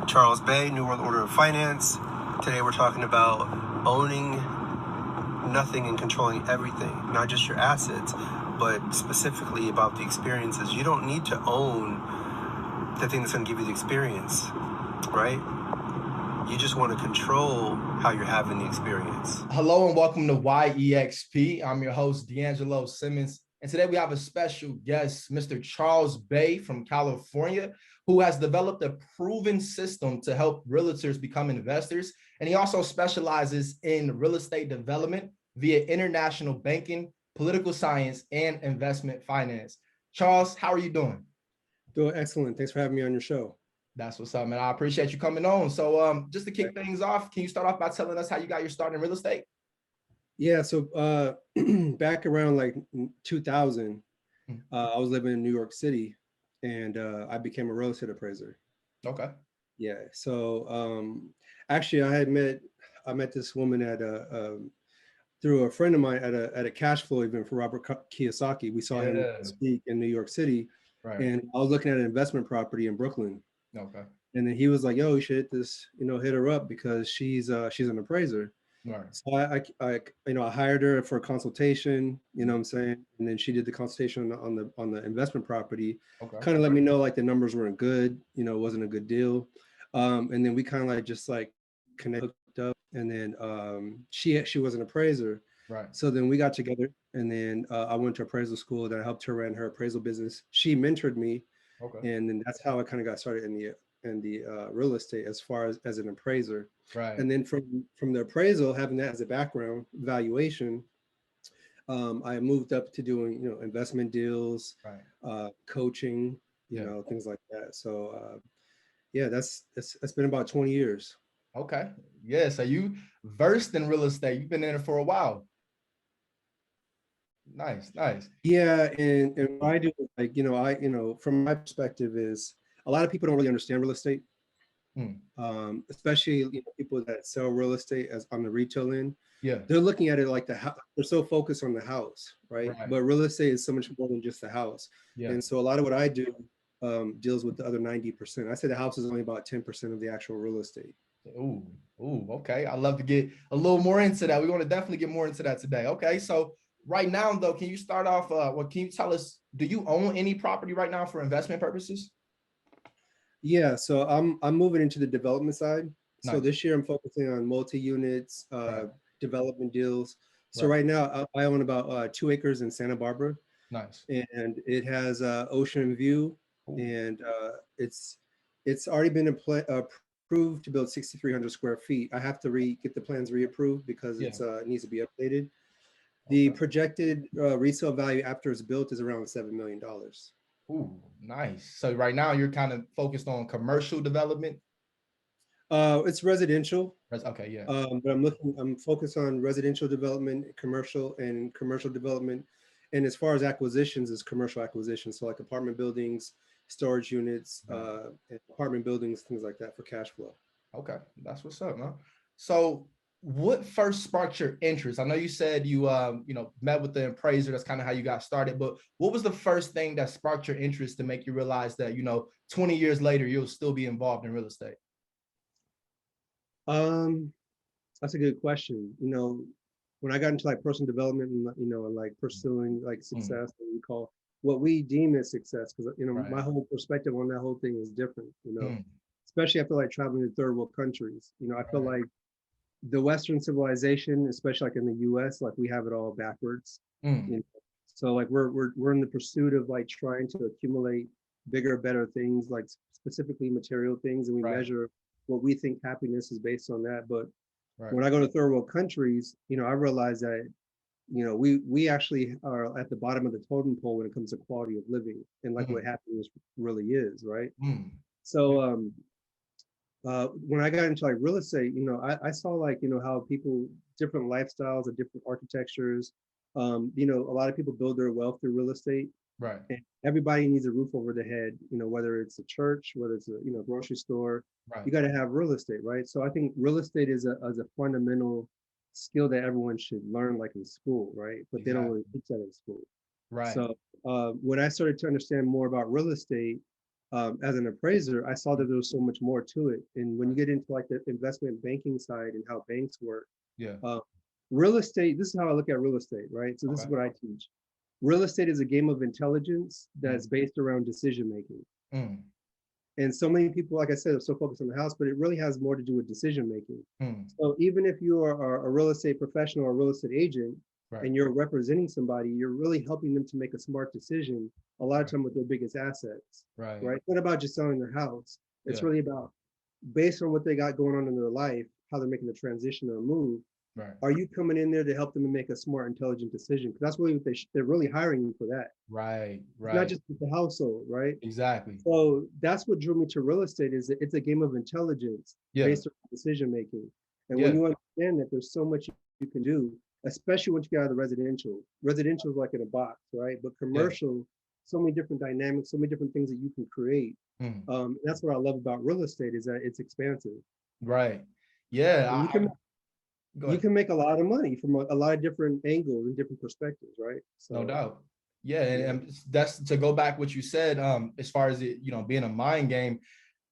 Charles Bay, New World Order of Finance. Today we're talking about owning nothing and controlling everything, not just your assets, but specifically about the experiences. You don't need to own the thing that's going to give you the experience, right? You just want to control how you're having the experience. Hello and welcome to YEXP. I'm your host, D'Angelo Simmons. And today we have a special guest, Mr. Charles Bay from California, who has developed a proven system to help realtors become investors. And he also specializes in real estate development via international banking, political science, and investment finance. Charles, how are you doing? Doing excellent. Thanks for having me on your show. That's what's up, man. I appreciate you coming on. So just to kick things off, can you start off by telling us how you got your start in real estate? Yeah, so back around like 2000, I was living in New York City and I became a real estate appraiser. Okay. Yeah, so actually I met this woman at through a friend of mine at a cash flow event for Robert Kiyosaki. We saw him speak in New York City, Right. And I was looking at an investment property in Brooklyn. Okay. And then he was like, "Yo, you should hit this, hit her up because she's an appraiser." Right. So I hired her for a consultation, what I'm saying, and then she did the consultation on the investment property. Okay. Kind of let me know like the numbers weren't good, it wasn't a good deal, and then we kind of like just like connected up, and then she was an appraiser, Right. So then we got together, and then I went to appraisal school, and I helped her run her appraisal business. She mentored me, Okay. and then that's how I kind of got started in the real estate as far as an appraiser. Right. And then from the appraisal, having that as a background valuation, I moved up to doing investment deals, Right. coaching, things like that. So yeah, that's been about 20 years. Okay. Yeah. So you versed in real estate. You've been in it for a while. Nice. Nice. Yeah, and what I do is like, from my perspective is a lot of people don't really understand real estate. Especially people that sell real estate as on the retail end. Yeah. They're looking at it like they're so focused on the house, right? But real estate is so much more than just the house. Yeah. And so a lot of what I do deals with the other 90%. I say the house is only about 10% of the actual real estate. Ooh, okay. I'd love to get a little more into that. We want to definitely get more into that today. Okay. So right now though, can you start off, can you tell us, do you own any property right now for investment purposes? Yeah, so I'm moving into the development side. Nice. So this year I'm focusing on multi-units, development deals. So right now I own about 2 acres in Santa Barbara. Nice. And it has ocean view. Ooh. And it's already been approved to build 6,300 square feet. I have to get the plans reapproved because it needs to be updated. The projected resale value after it's built is around $7 million. Ooh, nice. So right now you're kind of focused on commercial development? It's residential. Okay, yeah. But I'm focused on residential development, commercial development. And as far as acquisitions, is commercial acquisitions. So like apartment buildings, storage units, apartment buildings, things like that for cash flow. Okay, that's what's up, man. So what first sparked your interest? I know you said you met with the appraiser. That's kind of how you got started. But what was the first thing that sparked your interest to make you realize that 20 years later you'll still be involved in real estate? That's a good question. When I got into like personal development and like pursuing like success, what we deem as success, because my whole perspective on that whole thing is different. Especially after like traveling to third world countries. I feel like the Western civilization, especially like in the U.S., like we have it all backwards. So like we're in the pursuit of like trying to accumulate bigger, better things, like specifically material things, and we measure what we think happiness is based on that. But when I go to third world countries, I realize that we actually are at the bottom of the totem pole when it comes to quality of living and like what happiness really is, right? So when I got into like real estate, I saw like, how people, different lifestyles and different architectures, a lot of people build their wealth through real estate. Right. And everybody needs a roof over their head, whether it's a church, whether it's a, grocery store, you got to have real estate, right? So I think real estate is a fundamental skill that everyone should learn like in school, right? But they don't really teach that in school. Right. So when I started to understand more about real estate, as an appraiser, I saw that there was so much more to it. And when you get into like the investment banking side and how banks work, Yeah. real estate, this is how I look at real estate, right? So this is what I teach. Real estate is a game of intelligence that's based around decision making. Mm. And so many people, like I said, are so focused on the house, but it really has more to do with decision making. Mm. So even if you are a real estate professional or a real estate agent, and you're representing somebody, you're really helping them to make a smart decision a lot of time with their biggest assets. Right. It's not about just selling their house. It's really about, based on what they got going on in their life, how they're making the transition or move. Right. Are you coming in there to help them to make a smart, intelligent decision? Because that's really what they're really hiring you for that. Right. Right. Not just with the household, right? Exactly. So that's what drew me to real estate, is that it's a game of intelligence based on decision making. And when you understand that there's so much you can do, especially once you get out of the residential. Residential is like in a box, right? But commercial, so many different dynamics, so many different things that you can create. That's what I love about real estate, is that it's expansive. Right. Yeah. You can make a lot of money from a lot of different angles and different perspectives, right? So, no doubt. Yeah, and that's to go back what you said, as far as it, being a mind game.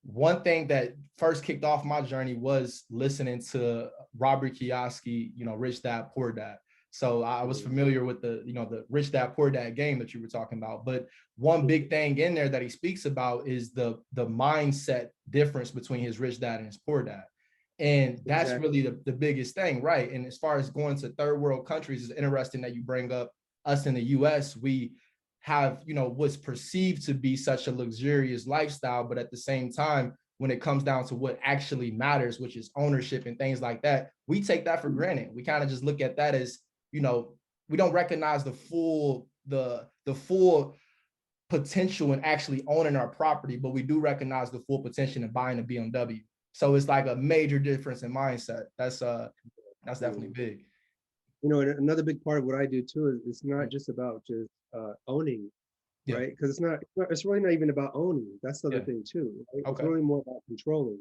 One thing that first kicked off my journey was listening to Robert Kiyosaki, Rich Dad, Poor Dad. So I was familiar with the Rich Dad, Poor Dad game that you were talking about. But one big thing in there that he speaks about is the mindset difference between his rich dad and his poor dad. And that's really the biggest thing, right? And as far as going to third world countries, it's interesting that you bring up us in the US. We have, what's perceived to be such a luxurious lifestyle, but at the same time, when it comes down to what actually matters, which is ownership and things like that, we take that for granted. We kind of just look at that as, we don't recognize the full potential in actually owning our property, but we do recognize the full potential in buying a BMW. So it's like a major difference in mindset. That's definitely big. Another big part of what I do too is it's not just about just owning, right? Because it's really not even about owning. That's the other thing too. Right? It's really more about controlling.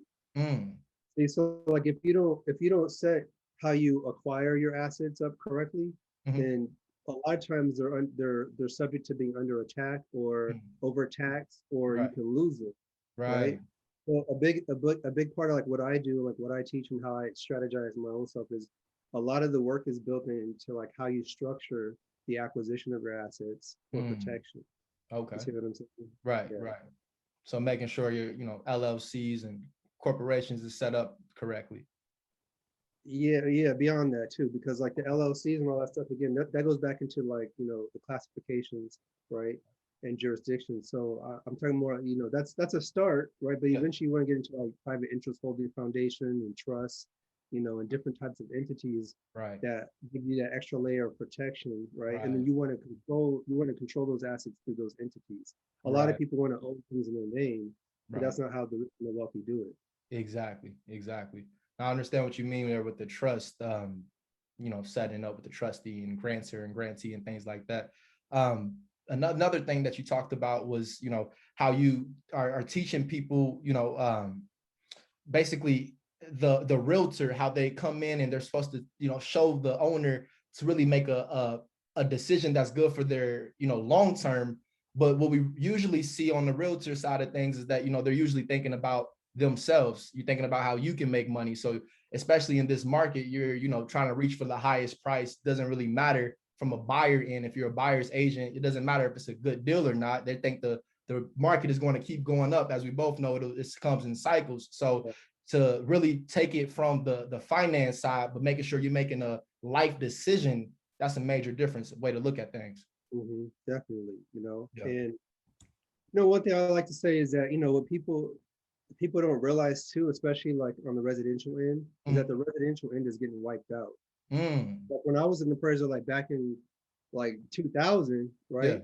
See, so like if you don't set how you acquire your assets up correctly, then a lot of times they're subject to being under attack or overtaxed, or you can lose it. Right. Well, a big part of like what I do, like what I teach and how I strategize my own stuff, is a lot of the work is built into like how you structure the acquisition of your assets for protection. Okay. You see what I'm saying? Right. So making sure your, LLCs and corporations is set up correctly. Yeah, beyond that too, because like the LLCs and all that stuff, again, that goes back into like, the classifications, right? And jurisdictions. So I'm talking more, that's a start, right? But eventually you want to get into like private interest holding foundation and trust, and different types of entities that give you that extra layer of protection, right? And then you want to control those assets through those entities. A lot of people want to own things in their name, but that's not how the rich and the wealthy do it. Exactly. I understand what you mean there with the trust, setting up with the trustee and grantor and grantee and things like that. Another thing that you talked about was, how you are teaching people, basically the realtor, how they come in and they're supposed to, show the owner to really make a decision that's good for their, long term. But what we usually see on the realtor side of things is that, they're usually thinking about themselves. You're thinking about how you can make money. So especially in this market, you're, trying to reach for the highest price. Doesn't really matter from a buyer end. If you're a buyer's agent, it doesn't matter if it's a good deal or not. They think the market is going to keep going up. As we both know, it comes in cycles. So to really take it from the finance side, but making sure you're making a life decision, that's a major difference, way to look at things. Definitely, and one thing I like to say is that, what people don't realize too, especially like on the residential end, is that the residential end is getting wiped out. Like when I was in the appraisal, like back in like 2000, right?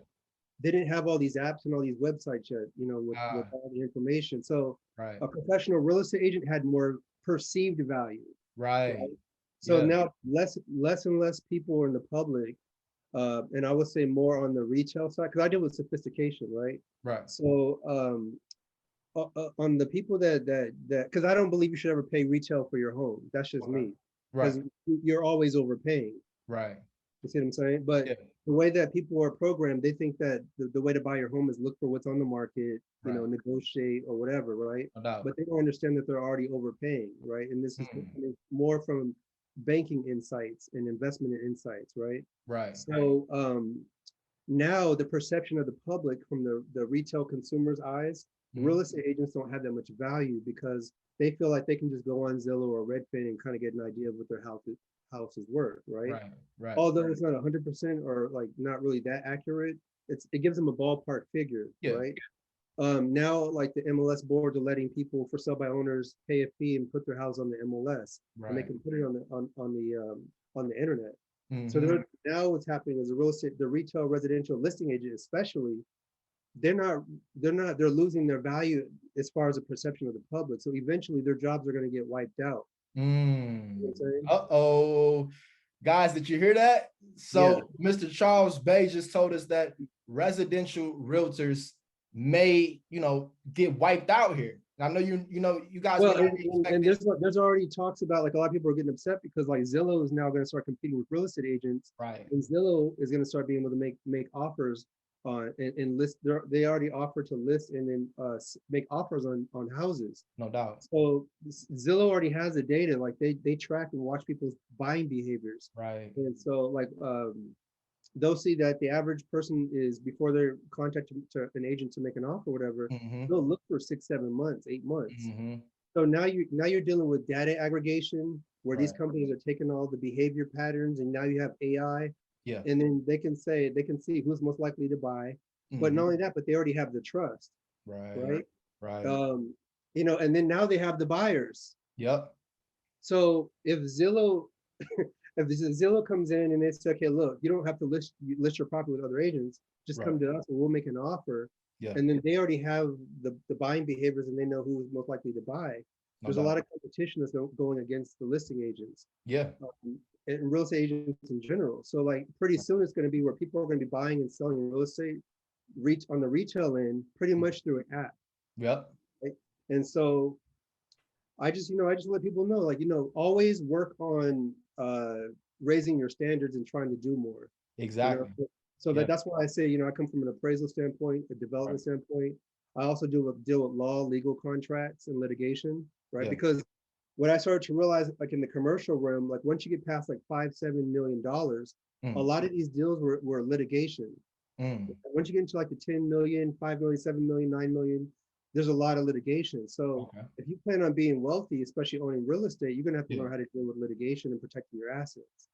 They didn't have all these apps and all these websites yet, with all the information. So a professional real estate agent had more perceived value. Right. So now less and less people are in the public, and I would say more on the retail side, because I deal with sophistication, right? So on the people that because I don't believe you should ever pay retail for your home. That's just me. Because you're always overpaying. You see what I'm saying? But Yeah. the way that people are programmed, they think that the way to buy your home is look for what's on the market, you know, Right. negotiate or whatever, right? No doubt. But they don't understand that they're already overpaying, right? And this is coming more from banking insights and investment insights, right? Right. So now the perception of the public from the retail consumer's eyes, real estate agents don't have that much value because they feel like they can just go on Zillow or Redfin and kind of get an idea of what their house is worth, right? Right. Right. Although it's not 100% or like not really that accurate, it gives them a ballpark figure, Yeah. right? Now like the MLS boards are letting people for sell by owners pay a fee and put their house on the MLS, and they Right. can put it on the internet. So Mhm. now what's happening is the retail residential listing agent especially, they're losing their value as far as the perception of the public. So eventually their jobs are going to get wiped out. You know what I'm saying? Uh-oh. Guys, did you hear that? Yeah. So Mr. Charles Bay just told us that residential realtors may, get wiped out here. I know you guys may Well, not be and expecting. there's already talks about like a lot of people are getting upset because like Zillow is now going to start competing with real estate agents, Right. and Zillow is going to start being able to make offers on and list. They already offer to list and then make offers on houses. No doubt. So Zillow already has the data, like they track and watch people's buying behaviors, Right. and so like they'll see that the average person is before they're contacting to an agent to make an offer, or whatever. They'll look for 6, 7 months, 8 months. So now you're dealing with data aggregation where these Right. companies are taking all the behavior patterns, and now you have AI, Yeah. and then they can see who's most likely to buy. But not only that, but they already have the trust, Right. right? Right. And then now they have the buyers. Yep. So if Zillow comes in and they say, okay, look, you don't have to list your property with other agents, just Right. come to us and we'll make an offer. Yeah. And then they already have the buying behaviors and they know who's most likely to buy. No There's a doubt. lot of competition that's going against the listing agents Yeah. and real estate agents in general. So like pretty soon it's going to be where people are going to be buying and selling real estate on the retail end pretty much through an app. Yep. Right? And so I just let people know, like, always work on raising your standards and trying to do more. Exactly. So Yeah. that's why I say, I come from an appraisal standpoint, a development standpoint. I also deal with law, legal contracts, and litigation, right? Yeah. Because what I started to realize, like in the commercial realm, like once you get past like $5-7 million, a lot of these deals were litigation. Once you get into like the 10 million, 5 million, 7 million, 9 million, there's a lot of litigation. So if you plan on being wealthy, especially owning real estate, you're gonna have to learn how to deal with litigation and protecting your assets.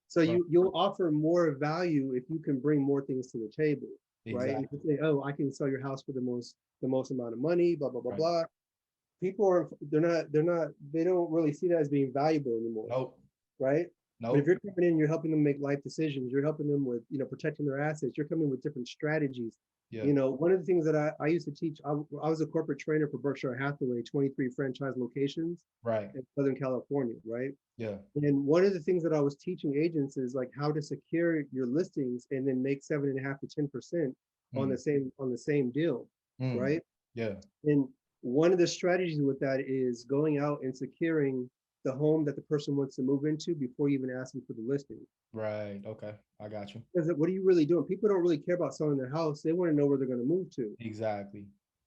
So you'll offer more value if you can bring more things to the table, right? If you say, oh, I can sell your house for the most amount of money, blah, blah, blah, blah. People they don't really see that as being valuable anymore. Nope. Right? Nope. But if you're coming in, you're helping them make life decisions, you're helping them with, protecting their assets, you're coming with different strategies. Yeah. One of the things that I used to teach, I was a corporate trainer for Berkshire Hathaway, 23 franchise locations in Southern California, right? Yeah. And one of the things that I was teaching agents is like how to secure your listings and then make 7.5 to 10% on the same deal, right? Yeah. And one of the strategies with that is going out and securing the home that the person wants to move into before you even ask them for the listing. Right. Okay. I got you. Because what are you really doing? People don't really care about selling their house. They want to know where they're going to move to. Exactly.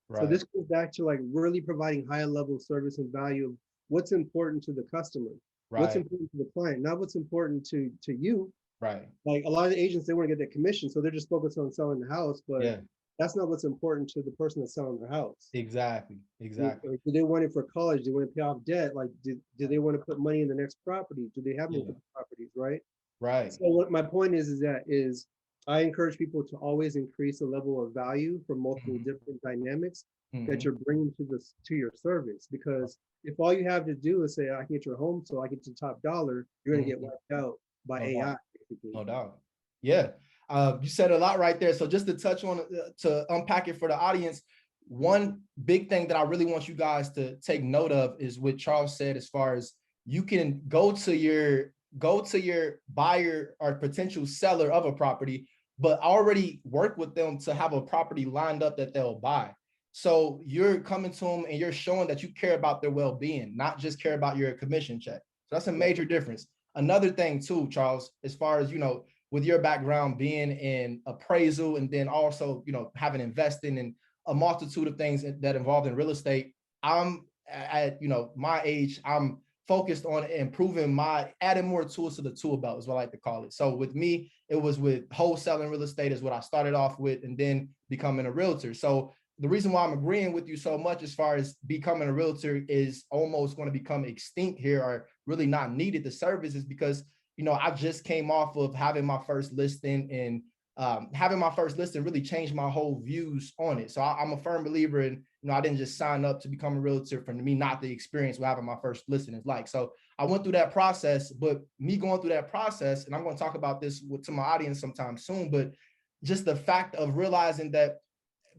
Right. So this goes back to like really providing high level service and value of what's important to the customer, what's important to the client, not what's important to you. Right. Like a lot of the agents, they want to get that commission. So they're just focused on selling the house, but that's not what's important to the person that's selling their house. Exactly. Do they want it for college? Do they want to pay off debt? Like, do they want to put money in the next property? Do they have multiple properties, right? Right. So what my point is I encourage people to always increase the level of value from multiple different dynamics that you're bringing to your service. Because if all you have to do is say, I can get your home, so I get the top dollar, you're going to get wiped out by AI. Basically. No doubt. Yeah. You said a lot right there. So just to touch on, to unpack it for the audience, one big thing that I really want you guys to take note of is what Charles said, as far as you can go to your buyer or potential seller of a property, but already work with them to have a property lined up that they'll buy. So you're coming to them and you're showing that you care about their well-being, not just care about your commission check. So that's a major difference. another thing too, Charles, as far as, with your background being in appraisal and then also, having invested in a multitude of things that involved in real estate, I'm at, my age, I'm focused on improving adding more tools to the tool belt is what I like to call it. So with me, it was with wholesaling real estate is what I started off with, and then becoming a realtor. So the reason why I'm agreeing with you so much as far as becoming a realtor is almost going to become extinct here, or really not needed, the service, is because, I just came off of having my first listing, and having my first listing really changed my whole views on it. So I'm a firm believer in, I didn't just sign up to become a realtor for me not the experience with having my first listing is like. So I went through that process, but me going through that process, and I'm going to talk about this to my audience sometime soon, but just the fact of realizing that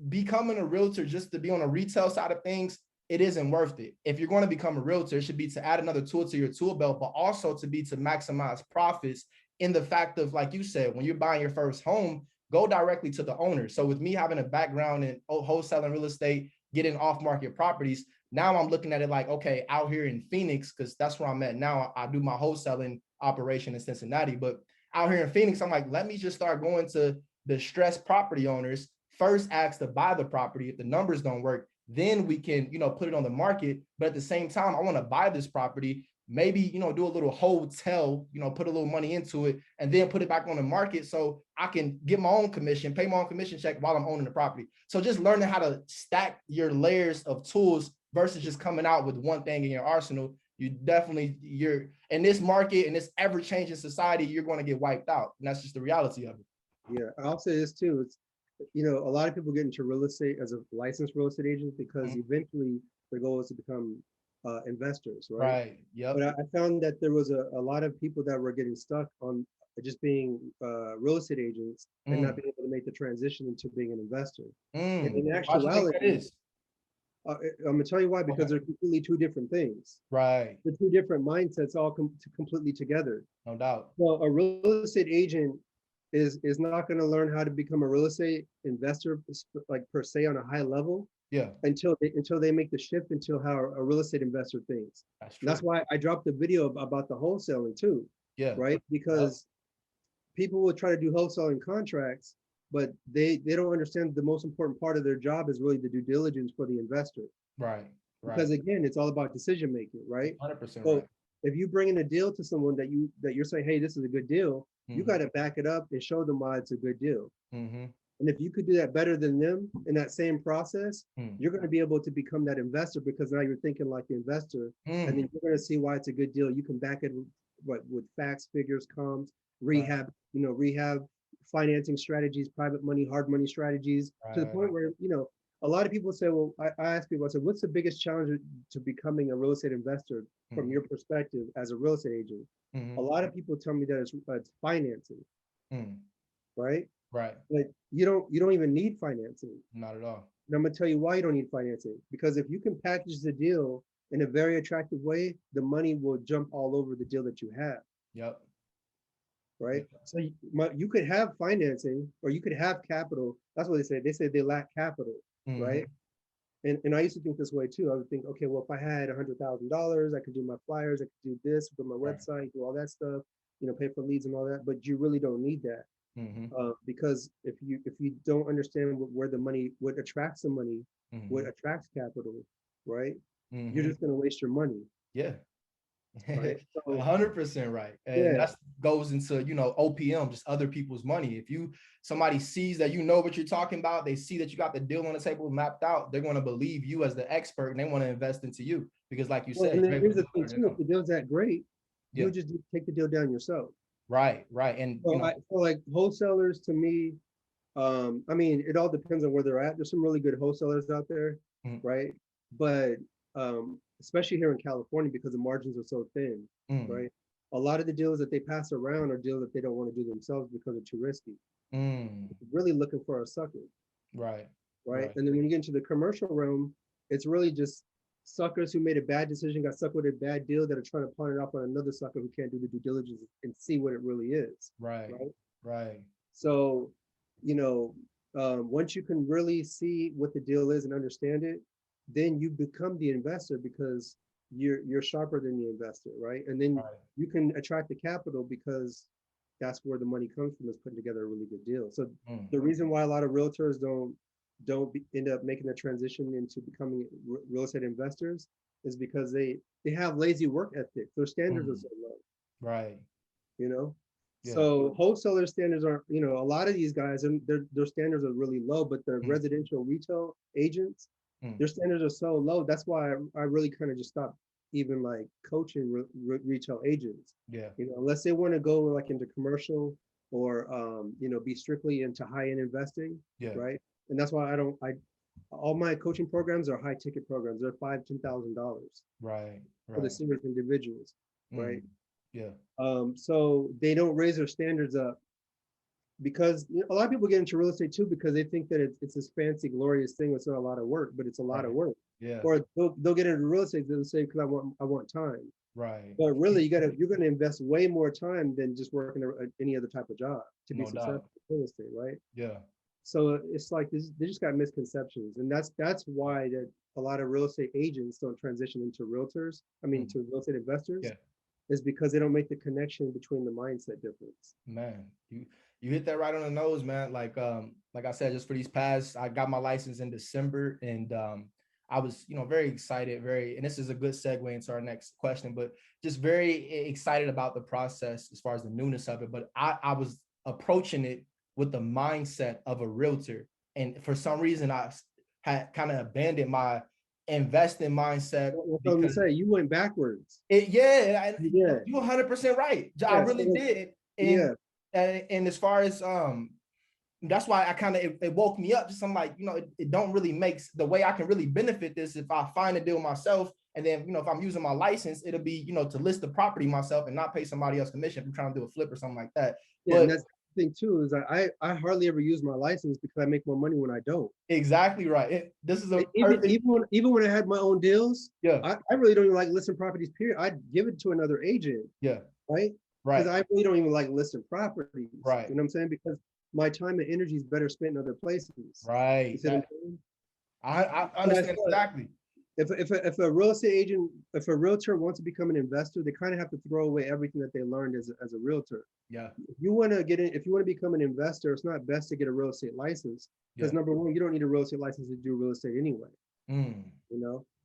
becoming a realtor just to be on a retail side of things, it isn't worth it. If you're going to become a realtor, it should be to add another tool to your tool belt, but also to maximize profits, in the fact of, like you said, when you're buying your first home, go directly to the owner. So with me having a background in wholesaling real estate, getting off-market properties, now I'm looking at it like, okay, out here in Phoenix, because that's where I'm at now. I do my wholesaling operation in Cincinnati, but out here in Phoenix, I'm like, let me just start going to the stressed property owners, first ask to buy the property. If the numbers don't work, then we can, put it on the market. But at the same time, I want to buy this property, maybe, do a little hotel, put a little money into it, and then put it back on the market so I can get my own commission, pay my own commission check while I'm owning the property. So just learning how to stack your layers of tools versus just coming out with one thing in your arsenal. You're in this market, in this ever-changing society, you're going to get wiped out. And that's just the reality of it. Yeah, I'll say this too. It's, a lot of people get into real estate as a licensed real estate agent because eventually their goal is to become investors, right? Right. Yep. But I found that there was a lot of people that were getting stuck on just being real estate agents and not being able to make the transition into being an investor. And in actuality, I'm gonna tell you why, because they're completely two different things. Right. They're two different mindsets, all completely together. No doubt. Well, a real estate agent is not going to learn how to become a real estate investor, like per se on a high level, until they make the shift into how a real estate investor thinks. That's why I dropped a video about the wholesaling too. Right, because people will try to do wholesaling contracts, but they don't understand the most important part of their job is really the due diligence for the investor. Right. Because again, it's all about decision making, right? 100% so right. If you bring in a deal to someone that you're saying, hey, this is a good deal, you got to back it up and show them why it's a good deal. And if you could do that better than them in that same process, you're going to be able to become that investor, because now you're thinking like the investor, and then you're going to see why it's a good deal. You can back it with facts, figures, comms, rehab, rehab financing strategies, private money, hard money strategies, to the point where, a lot of people say, well, I ask people, I said, what's the biggest challenge to becoming a real estate investor from your perspective as a real estate agent? A lot of people tell me that it's financing, right? Right. Like you don't even need financing. Not at all. And I'm gonna tell you why you don't need financing. Because if you can package the deal in a very attractive way, the money will jump all over the deal that you have. Yep. Right. So you could have financing, or you could have capital. That's what they say. They say they lack capital, right? And I used to think this way too. I would think, okay, well, if I had $100,000, I could do my flyers, I could do this, do my website, do all that stuff, pay for leads and all that. But you really don't need that, because if you don't understand where the money, what attracts the money, what attracts capital, right? You're just going to waste your money. Yeah. Right. 100% right. And that goes into, OPM, just other people's money. If somebody sees that what you're talking about, they see that you got the deal on the table mapped out, they're going to believe you as the expert, and they want to invest into you, because like you said, and here's the thing too, if the deal's that great, you just take the deal down yourself. Right. And so like wholesalers, to me, I mean, it all depends on where they're at. There's some really good wholesalers out there, right? But especially here in California, because the margins are so thin, right? A lot of the deals that they pass around are deals that they don't want to do themselves because they're too risky. Really looking for a sucker. Right. And then when you get into the commercial realm, it's really just suckers who made a bad decision, got stuck with a bad deal, that are trying to pawn it off on another sucker who can't do the due diligence and see what it really is. Right. So, once you can really see what the deal is and understand it, then you become the investor, because you're sharper than the investor, right? And then Right. you can attract the capital because that's where the money comes from, is putting together a really good deal. So Mm. the reason why a lot of realtors end up making the transition into becoming real estate investors is because they have lazy work ethic. Their standards are Mm. so low, Right. you know. Yeah. So wholesaler standards are, a lot of these guys, and their standards are really low, but the Mm. residential retail agents, Mm. their standards are so low. That's why I really kind of just stopped even like coaching retail agents. Yeah. Unless they want to go like into commercial or be strictly into high-end investing, Yeah. right? And that's why I all my coaching programs are high ticket programs. They're $5,000-$10,000 Right. for the Right. serious individuals, right? Mm. Yeah. So they don't raise their standards up because a lot of people get into real estate too because they think that it's this fancy, glorious thing that's not a lot of work, but it's a lot of Right. work. Yeah. Or they'll get into real estate, they'll say, because I want time. Right. But really, you're gonna invest way more time than just working any other type of job to be No doubt. successful in real estate, right? Yeah. So it's like this, they just got misconceptions, and that's why that a lot of real estate agents don't transition into realtors. I mean, Mm. to real estate investors, Yeah. is because they don't make the connection between the mindset difference. Man, you hit that right on the nose, man. Like I said, just for these past, I got my license in December, and I was, very excited, and this is a good segue into our next question, but just very excited about the process as far as the newness of it. But I was approaching it with the mindset of a realtor, and for some reason, I had kind of abandoned my investing mindset What I'm gonna because say, you went backwards. you're Yeah, 100% right. I yeah, really did. yeah. And as far as that's why I kind of it woke me up. Just I'm like, it don't really make the way I can really benefit this if I find a deal myself. And then, if I'm using my license, it'll be, to list the property myself and not pay somebody else commission if I'm trying to do a flip or something like that. Yeah, and But that's the thing too, is I hardly ever use my license because I make more money when I don't. exactly right. This is a Even perfect, even when I had my own deals, yeah, I really don't even like listing properties, period. I'd give it to another agent, yeah, right? Because right, I really don't even like listing properties. right, You know what I'm saying? Because my time and energy is better spent in other places. You right. see what I'm saying? I But I understand feel like exactly. if a real estate agent, if a realtor wants to become an investor, they kind of have to throw away everything that they learned as a realtor. Yeah, If you want to become an investor, it's not best to get a real estate license because yeah. number one, you don't need a real estate license to do real estate anyway. Mm,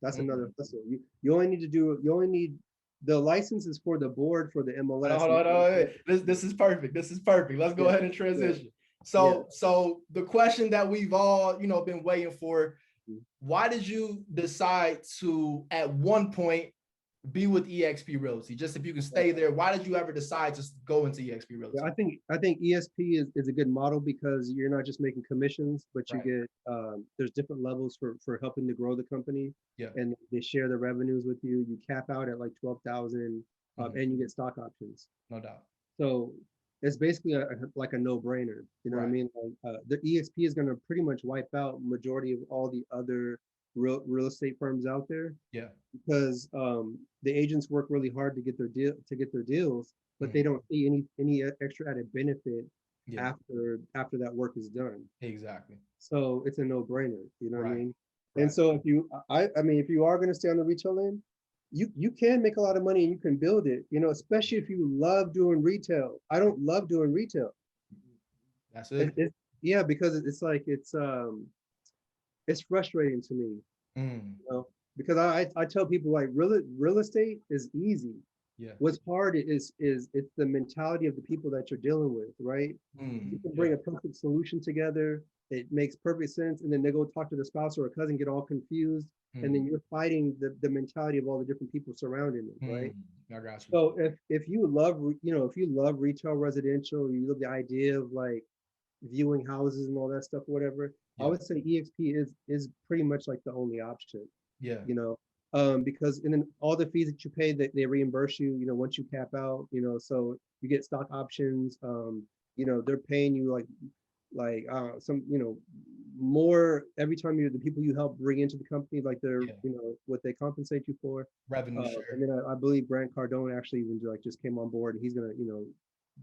That's another mm. hustle. You only need the license is for the board for the MLS. Hold on. Wait. This is perfect. This is perfect. Let's go Yeah, ahead and yeah, transition. yeah. So the question that we've all, been waiting for, why did you decide to at one point be with Exp Realty? Just if you can stay there, why did you ever decide to go into Exp Realty? Yeah, I think ESP is a good model because you're not just making commissions, but you Right. get there's different levels for helping to grow the company, Yeah. and they share the revenues with you. You cap out at like 12,000, and you get stock options. No doubt. So it's basically like a no-brainer. You know what I Right. mean? Like, the ESP is going to pretty much wipe out majority of all the other real estate firms out there Yeah. because the agents work really hard to get their deals, but they don't see any extra added benefit Yeah. after that work is done. Exactly. So it's a no-brainer. You know what I Right. mean? Right. And so I mean, if you are going to stay on the retail end, you can make a lot of money and you can build it, especially if you love doing retail. I don't love doing retail. That's it. Yeah, because it's like it's frustrating to me, Mm. because I tell people like real estate is easy. Yeah. What's hard is it's the mentality of the people that you're dealing with, right? You can bring Yeah. a perfect solution together. It makes perfect sense, and then they go talk to the spouse or a cousin, get all confused, and then you're fighting the mentality of all the different people surrounding it, right? I got you. So if you love if you love retail, residential, you love the idea of like viewing houses and all that stuff, whatever, I Yeah. would say EXP is pretty much like the only option, Yeah. because and then all the fees that you pay, they reimburse you, once you cap out, so you get stock options. They're paying you like some more every time the people you help bring into the company, like they're Yeah. what they compensate you for. Revenue share. And then I believe Grant Cardone actually even just came on board, and he's gonna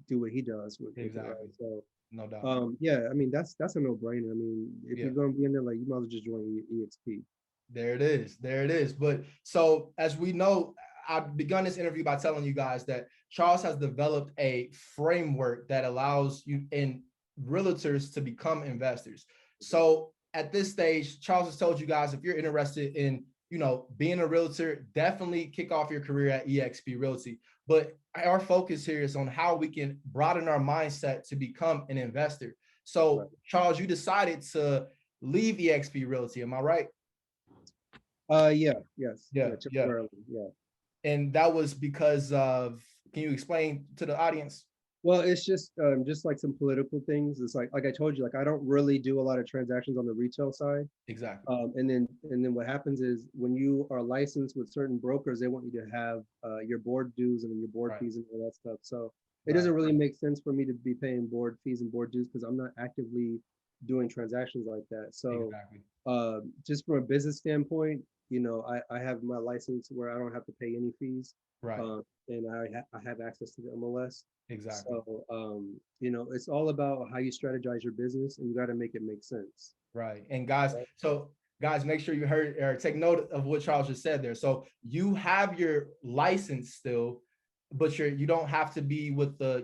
do what he does with it, right? Exactly. So No doubt. yeah, I mean that's a no-brainer. I mean, if Yeah. you're gonna be in there, like, you might as well just join EXP. There it is. There it is. But so as we know, I've begun this interview by telling you guys that Charles has developed a framework that allows you in realtors to become investors. So at this stage, Charles has told you guys, if you're interested in, being a realtor, definitely kick off your career at Exp Realty. But our focus here is on how we can broaden our mindset to become an investor. So, right. Charles, you decided to leave Exp Realty. Am I right? Yes. Yeah. And that was because of, can you explain to the audience? Well, it's just like some political things. It's like I told you, like I don't really do a lot of transactions on the retail side. Exactly. And then what happens is when you are licensed with certain brokers, they want you to have your board dues and your board fees and all that stuff. So it doesn't really make sense for me to be paying board fees and board dues because I'm not actively doing transactions like that. So just from a business standpoint, I have my license where I don't have to pay any fees. Right. And I have access to the MLS. Exactly. So, it's all about how you strategize your business and you got to make it make sense. Right. And guys, so guys, make sure you heard or take note of what Charles just said there. So you have your license still, but you don't have to be with the,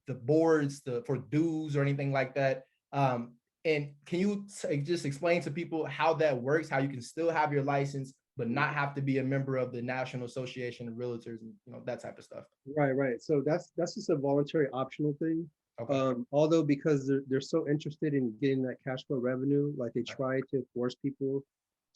the boards for dues or anything like that. And can you just explain to people how that works, how you can still have your license, but not have to be a member of the National Association of Realtors and, that type of stuff? Right. So that's just a voluntary optional thing. Okay. Although because they're so interested in getting that cash flow revenue, like they try to force people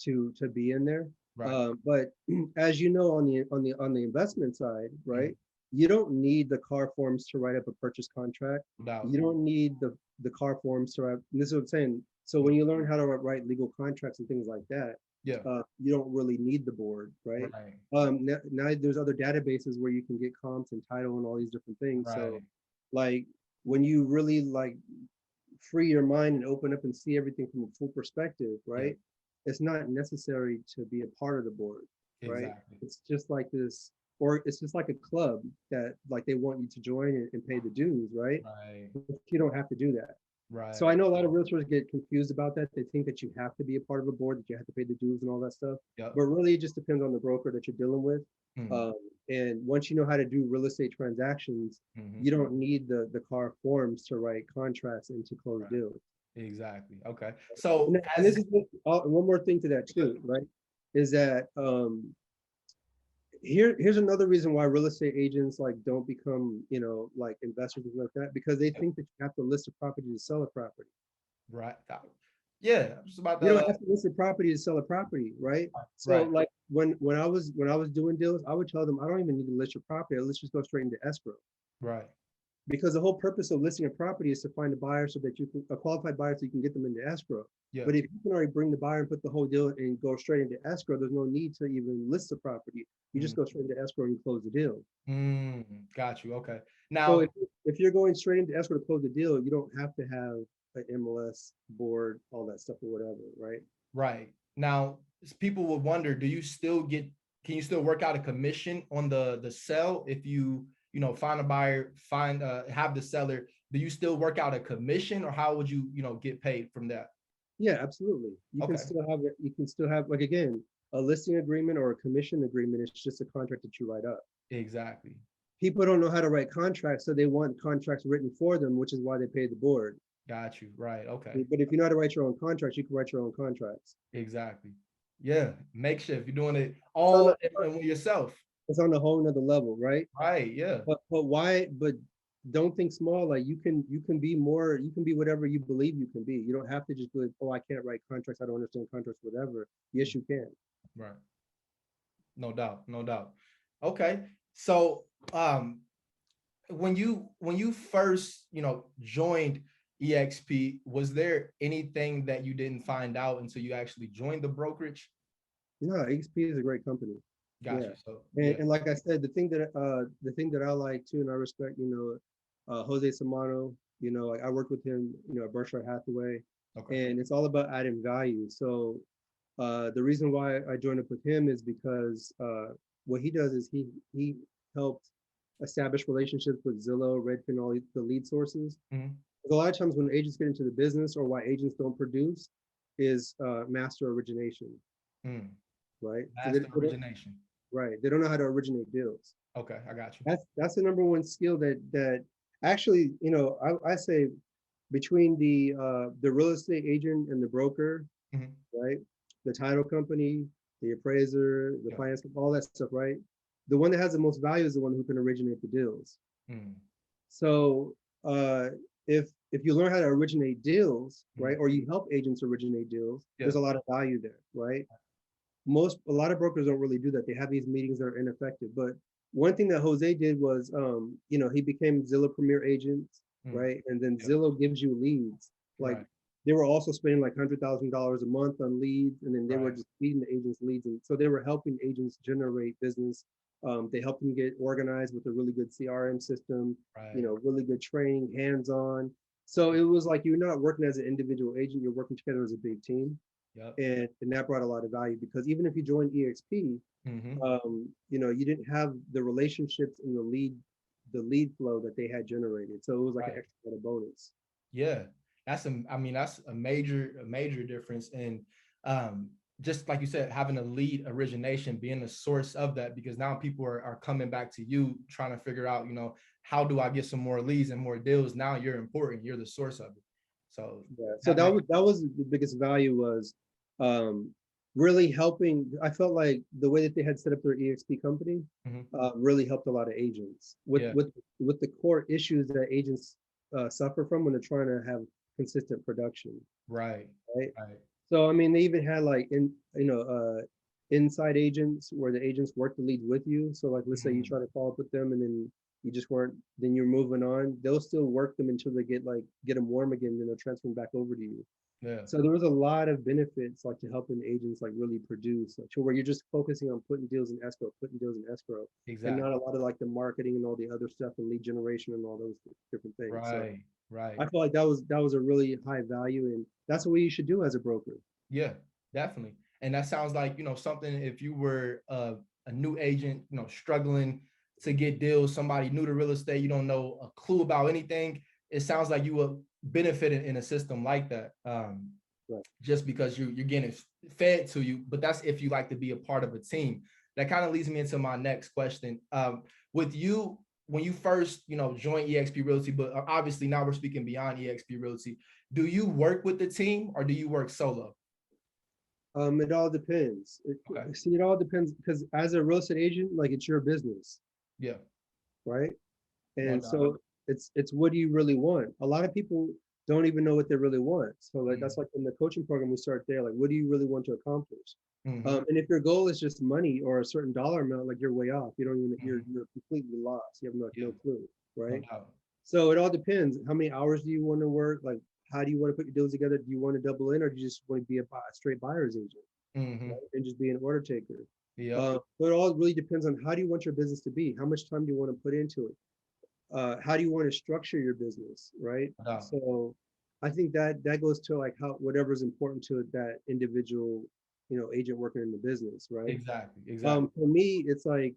to be in there. Right. But as you know, on the investment side, right, you don't need the car forms to write up a purchase contract. No. You don't need the car forms to write. And this is what I'm saying. So when you learn how to write legal contracts and things like that, you don't really need the board, right? Now there's other databases where you can get comps and title and all these different things. Right. So like when you really like free your mind and open up and see everything from a full perspective, right? It's not necessary to be a part of the board, right? Exactly. It's just like this, or it's just like a club that like they want you to join and pay the dues, right? You don't have to do that. Right. So I know a lot of realtors get confused about that. They think that you have to be a part of a board, that you have to pay the dues and all that stuff. But really, it just depends on the broker that you're dealing with. And once you know how to do real estate transactions, you don't need the car forms to write contracts and to close deals. Exactly. Okay. So and this is one more thing to that too, right? Is that here's another reason why real estate agents like don't become, like investors and like that, because they think that you have to list a property to sell a property. Right. Yeah. Just about you don't have to list a property to sell a property, right? So like when I was doing deals, I would tell them I don't even need to list your property. Let's just go straight into escrow. Right. Because the whole purpose of listing a property is to find a buyer so that you can a qualified buyer so you can get them into escrow. But if you can already bring the buyer and put the whole deal and go straight into escrow, there's no need to even list the property. You just go straight into escrow and you close the deal. Got you. Okay. Now, so if you're going straight into escrow to close the deal, you don't have to have an MLS board, all that stuff or whatever, right? Right. Now, people would wonder, can you still work out a commission on the sell if you find a buyer, have the seller? Do you still work out a commission, or how would you, get paid from that? Yeah, absolutely. You can still have it. You can still have, like, again, a listing agreement or a commission agreement. It's just a contract that you write up. Exactly. People don't know how to write contracts, so they want contracts written for them, which is why they pay the board. Got you. Right. Okay. But if you know how to write your own contracts, you can write your own contracts. Exactly. Yeah. Makeshift. You're doing it all yourself. It's on a whole nother level, right? Right. Yeah. But why? But don't think small. Like you can be more. You can be whatever you believe you can be. You don't have to just be like, oh, I can't write contracts. I don't understand contracts. Whatever. Yes, you can. Right. No doubt. No doubt. Okay. So, when you first, joined EXP, was there anything that you didn't find out until you actually joined the brokerage? No, EXP is a great company. Gotcha. So, and like I said, the thing that I like too, and I respect, Jose Samano, I worked with him, at Berkshire Hathaway, and it's all about adding value. So the reason why I joined up with him is because what he does is he helped establish relationships with Zillow, Redfin, all the lead sources. A lot of times when agents get into the business, or why agents don't produce, is master origination. right? So That's the origination. right. They don't know how to originate deals. Okay, I got you. That's the number one skill that actually, I say between the real estate agent and the broker, right? The title company, the appraiser, the finance, all that stuff, right? The one that has the most value is the one who can originate the deals. So uh, if you learn how to originate deals, right, or you help agents originate deals, there's a lot of value there, right? A lot of brokers don't really do that. They have these meetings that are ineffective. But one thing that Jose did was, he became Zillow Premier Agent, right? And then Zillow gives you leads. Like they were also spending like $100,000 a month on leads, and then they were just feeding the agents leads, and so they were helping agents generate business. They helped them get organized with a really good CRM system, really good training, hands-on. So it was like you're not working as an individual agent, you're working together as a big team. And that brought a lot of value because even if you joined EXP, you didn't have the relationships and the lead flow that they had generated. So it was like an extra bonus. Yeah, that's a major difference. And just like you said, having a lead origination, being the source of that, because now people are coming back to you trying to figure out, how do I get some more leads and more deals? Now you're important. You're the source of it. So so that was the biggest value was really helping. I felt like the way that they had set up their EXP company really helped a lot of agents with the core issues that agents suffer from when they're trying to have consistent production. Right. So I mean, they even had like inside agents where the agents work the leads with you. So like, let's say you try to follow up with them and then you just weren't, then you're moving on. They'll still work them until they get them warm again, then they'll transfer them back over to you. So there was a lot of benefits like to helping agents like really produce, like to where you're just focusing on putting deals in escrow, and not a lot of like the marketing and all the other stuff and lead generation and all those different things. I feel like that was a really high value, and that's what you should do as a broker. Yeah, definitely. And that sounds like, something, if you were a new agent, struggling to get deals, somebody new to real estate, you don't know a clue about anything. It sounds like you will benefit in a system like that, just because you're getting it fed to you. But that's if you like to be a part of a team. That kind of leads me into my next question. With you, when you first, joined Exp Realty, but obviously now we're speaking beyond Exp Realty, do you work with the team or do you work solo? It all depends. It all depends because as a real estate agent, like it's your business. Yeah. Right. And so it's what do you really want? A lot of people don't even know what they really want. So like that's like in the coaching program, we start there. Like, what do you really want to accomplish? And if your goal is just money or a certain dollar amount, like you're way off. You don't even you're completely lost. You have no clue, right? So it all depends. How many hours do you want to work? Like, how do you want to put your deals together? Do you want to double in, or do you just want to be a straight buyer's agent, right? And just be an order taker? So it all really depends on how do you want your business to be? How much time do you want to put into it? How do you want to structure your business, right? So I think that goes to like how whatever's important to that individual, agent working in the business, right? Exactly. For me, it's like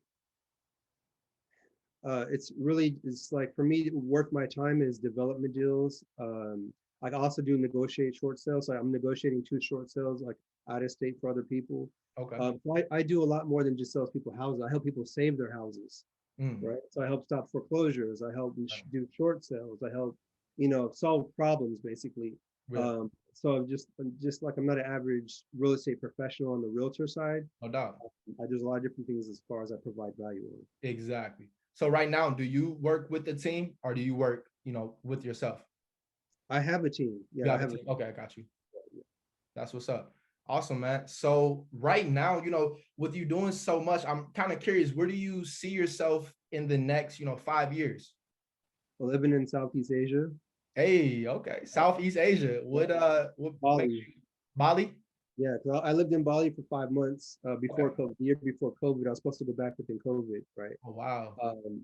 it's like for me, worth my time is development deals. I also do negotiate short sales. So I'm negotiating 2 short sales like out of state for other people. So I do a lot more than just sell people houses. I help people save their houses, right? So I help stop foreclosures. I help do short sales. I help, solve problems basically. So I'm just like, I'm not an average real estate professional on the realtor side. No doubt. There's a lot of different things as far as I provide value on. Exactly. So right now, do you work with the team or do you work, with yourself? I have a team. Yeah, I have a team. Okay, I got you. That's what's up. Awesome, man. So right now, with you doing so much, I'm kind of curious, where do you see yourself in the next, 5 years? Living in Southeast Asia. Hey, okay. Southeast Asia. What Bali? Yeah, because I lived in Bali for 5 months before COVID. The year before COVID, I was supposed to go back within COVID, right? Oh, wow.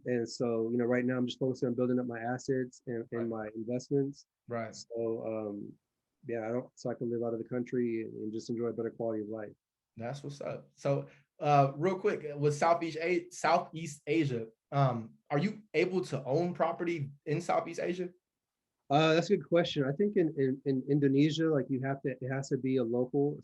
And so, right now I'm just focusing on building up my assets and my investments. Right. So, so I can live out of the country and just enjoy a better quality of life. That's what's up. So, real quick, with Southeast Asia, are you able to own property in Southeast Asia? That's a good question. I think in Indonesia, like it has to be a local,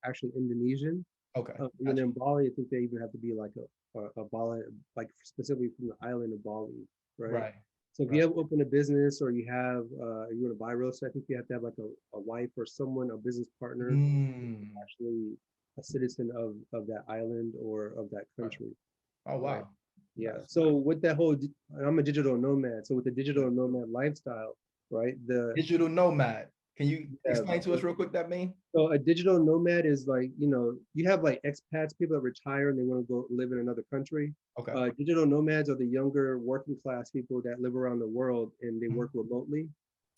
actually Indonesian. Okay. And then in Bali, I think they even have to be like a Bali, like specifically from the island of Bali, right? Right. So if you have opened a business or you have you want to buy real estate, I think you have to have like a wife or someone, a business partner, actually a citizen of that island or of that country. Oh wow. Right? Yeah. So with that whole, I'm a digital nomad. So with the digital nomad lifestyle, right? The digital nomad. Can you explain to us real quick that mean? So a digital nomad is like, you have like expats, people that retire and they want to go live in another country. Okay. Digital nomads are the younger working class people that live around the world and they work remotely.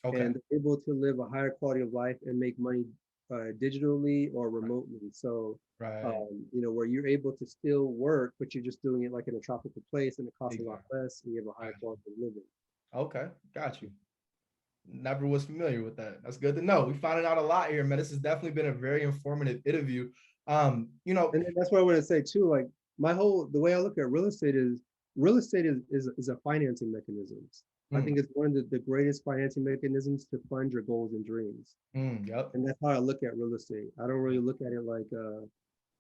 Okay. And they're able to live a higher quality of life and make money digitally or remotely. So, where you're able to still work, but you're just doing it like in a tropical place and it costs a lot less and you have a higher quality of living. Okay, got you. Never was familiar with that. That's good to know. We finding out a lot here, man. This has definitely been a very informative interview. And that's what I want to say too. Like the way I look at real estate is a financing mechanism. I think it's one of the greatest financing mechanisms to fund your goals and dreams. Yep. And that's how I look at real estate. I don't really look at it like,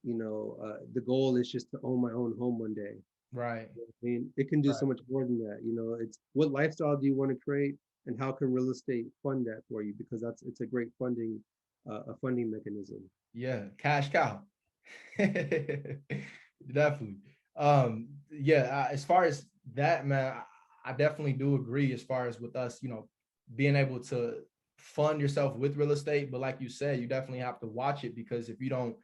the goal is just to own my own home one day. Right. I mean, it can do so much more than that. It's what lifestyle do you want to create, and how can real estate fund that for you? Because it's a great funding mechanism. Yeah, cash cow. Definitely. As far as that, man, I definitely do agree as far as with us, being able to fund yourself with real estate. But like you said, you definitely have to watch it, because if you don't,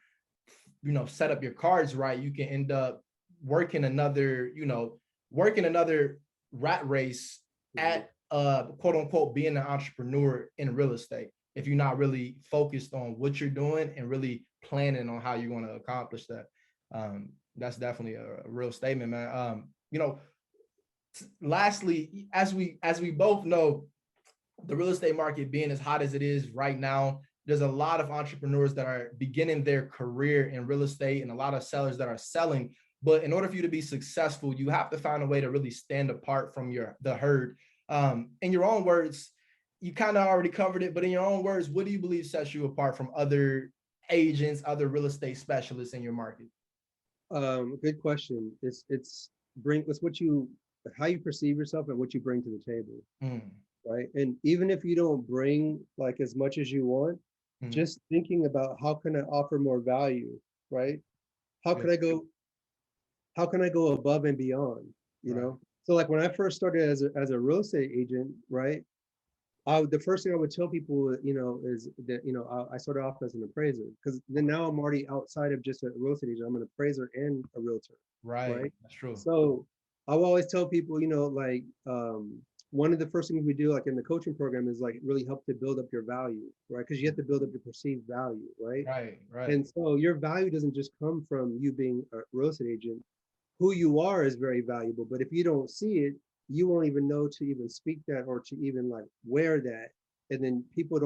set up your cards right, you can end up working another rat race at quote unquote being an entrepreneur in real estate, if you're not really focused on what you're doing and really planning on how you're going to accomplish that. That's definitely a real statement, man. Lastly, as we both know, the real estate market being as hot as it is right now, there's a lot of entrepreneurs that are beginning their career in real estate and a lot of sellers that are selling. But in order for you to be successful, you have to find a way to really stand apart from the herd. In your own words, you kind of already covered it, but in your own words, what do you believe sets you apart from other agents, other real estate specialists in your market? Good question. It's how you perceive yourself and what you bring to the table. Right. And even if you don't bring like as much as you want, just thinking about how can I offer more value, right? How can I go above and beyond, So like when I first started as a real estate agent, right? The first thing I would tell people, is that, I started off as an appraiser, because then now I'm already outside of just a real estate agent. I'm an appraiser and a realtor. Right. That's true. So I will always tell people, one of the first things we do, like in the coaching program, is like really help to build up your value, right? Because you have to build up your perceived value, right? Right. And so your value doesn't just come from you being a real estate agent. Who you are is very valuable, but if you don't see it, you won't even know to even speak that or to even like wear that. And then people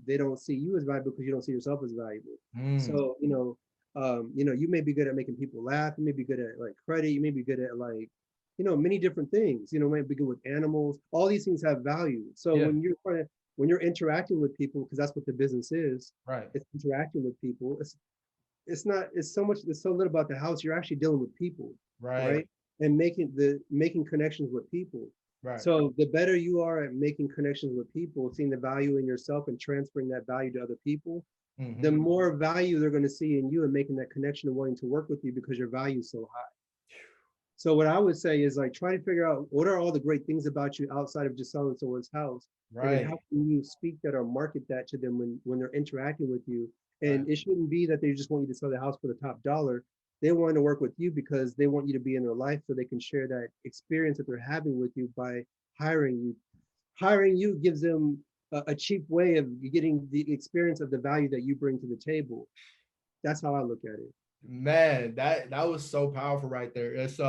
they don't see you as valuable because you don't see yourself as valuable. So, you may be good at making people laugh. You may be good at like credit. You may be good at like, many different things, might be good with animals. All these things have value. So when you're interacting with people, because that's what the business is, right? It's interacting with people. It's so little about the house. You're actually dealing with people, right? And making connections with people. Right. So the better you are at making connections with people, seeing the value in yourself and transferring that value to other people, the more value they're going to see in you and making that connection and wanting to work with you because your value is so high. So what I would say is like try to figure out what are all the great things about you outside of just selling someone's house. Right. And then how can you speak that or market that to them when they're interacting with you? And it shouldn't be that they just want you to sell the house for the top dollar. They want to work with you because they want you to be in their life so they can share that experience that they're having with you by hiring you. Hiring you gives them a cheap way of getting the experience of the value that you bring to the table. That's how I look at it. Man, that was so powerful right there. It's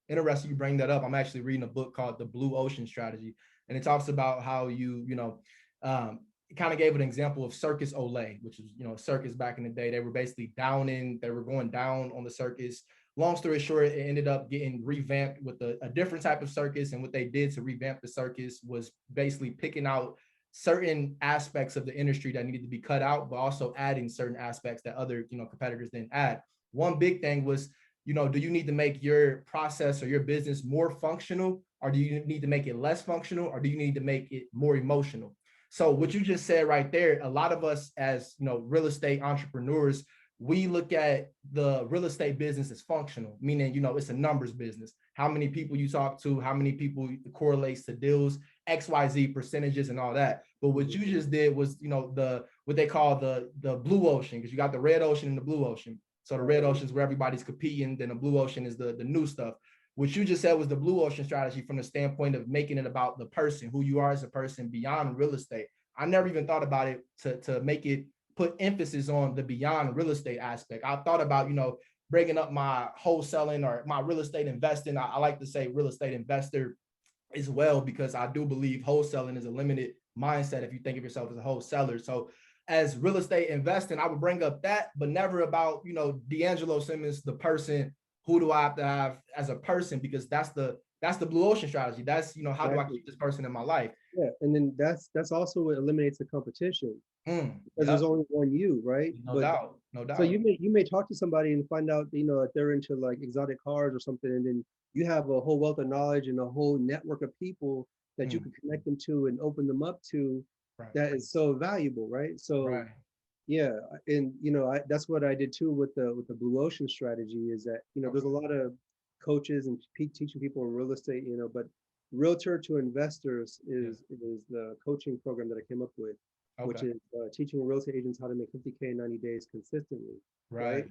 interesting you bring that up. I'm actually reading a book called The Blue Ocean Strategy, and it talks about how it kind of gave an example of Circus Olay, which is circus back in the day. They were basically they were going down on the circus. Long story short, it ended up getting revamped with a different type of circus, and what they did to revamp the circus was basically picking out certain aspects of the industry that needed to be cut out, but also adding certain aspects that other competitors didn't add. one big thing was, you know, do you need to make your process or your business more functional, or do you need to make it less functional, or do you need to make it more emotional? So what you just said right there, a lot of us as, you know, real estate entrepreneurs, we look at the real estate business as functional, meaning, you know, it's a numbers business. How many people you talk to, how many people correlates to deals, XYZ percentages and all that. But what you just did was, you know, what they call the blue ocean, because you got the red ocean and the blue ocean. So the red ocean is where everybody's competing, then the blue ocean is the new stuff. What you just said was the blue ocean strategy from the standpoint of making it about the person, who you are as a person beyond real estate. I never even thought about it to make it put emphasis on the beyond real estate aspect. I thought about, you know, breaking up my wholesaling or my real estate investing. I like to say real estate investor as well, because I do believe wholesaling is a limited mindset if you think of yourself as a wholesaler. So as real estate investing, I would bring up that, but never about, you know, D'Angelo Simmons, the person. Who do I have to have as a person? Because that's the blue ocean strategy. That's, you know, how do I keep this person in my life? Yeah, and then that's also what eliminates the competition, because there's only one you, right? No doubt, no doubt. So you may talk to somebody and find out, you know, that they're into like exotic cars or something, and then you have a whole wealth of knowledge and a whole network of people that you can connect them to and open them up to. That is so valuable, right? So yeah, and you know, that's what I did too with the blue ocean strategy, is that, you know, there's a lot of coaches and teaching people in real estate, you know, but realtor to investors is the coaching program that I came up with, which is teaching real estate agents how to make 50K in 90 days consistently. Right.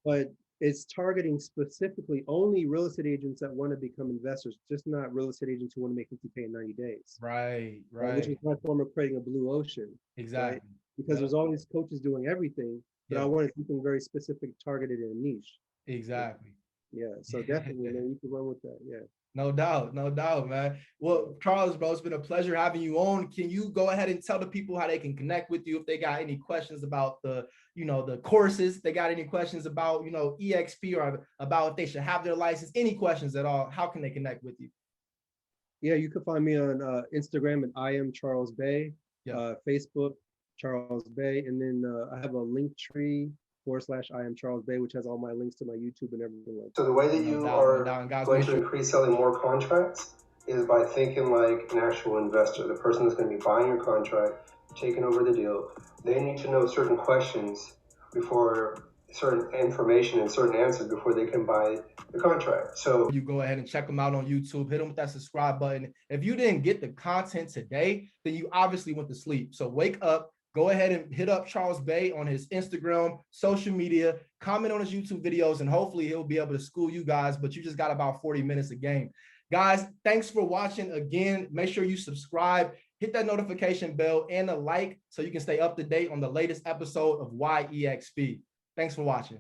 But it's targeting specifically only real estate agents that want to become investors, just not real estate agents who want to make 50K in 90 days. Which is my form of creating a blue ocean. Right? Because there's all these coaches doing everything, but I wanted something very specific, targeted, in a niche. Yeah. So definitely, man, you can run with that. Yeah. No doubt, man. Well, Charles, bro, it's been a pleasure having you on. Can you go ahead and tell the people how they can connect with you if they got any questions about the, you know, the courses, they got any questions about, you know, EXP, or about if they should have their license, any questions at all, how can they connect with you? Yeah, you can find me on Instagram at I am Charles Bay, Facebook, Charles Bay, and then I have a link tree / I am Charles Bay, which has all my links to my YouTube and everything like that. So the way that you are going to increase selling more contracts is by thinking like an actual investor, the person that's going to be buying your contract, taking over the deal. They need to know certain questions before, certain information and certain answers before they can buy the contract. So you go ahead and check them out on YouTube, hit them with that subscribe button. If you didn't get the content today, then you obviously went to sleep. So wake up. Go ahead and hit up Charles Bay on his Instagram, social media, comment on his YouTube videos, and hopefully he'll be able to school you guys, but you just got about 40 minutes a game. Guys, thanks for watching again. Make sure you subscribe, hit that notification bell and a like so you can stay up to date on the latest episode of YEXP. Thanks for watching.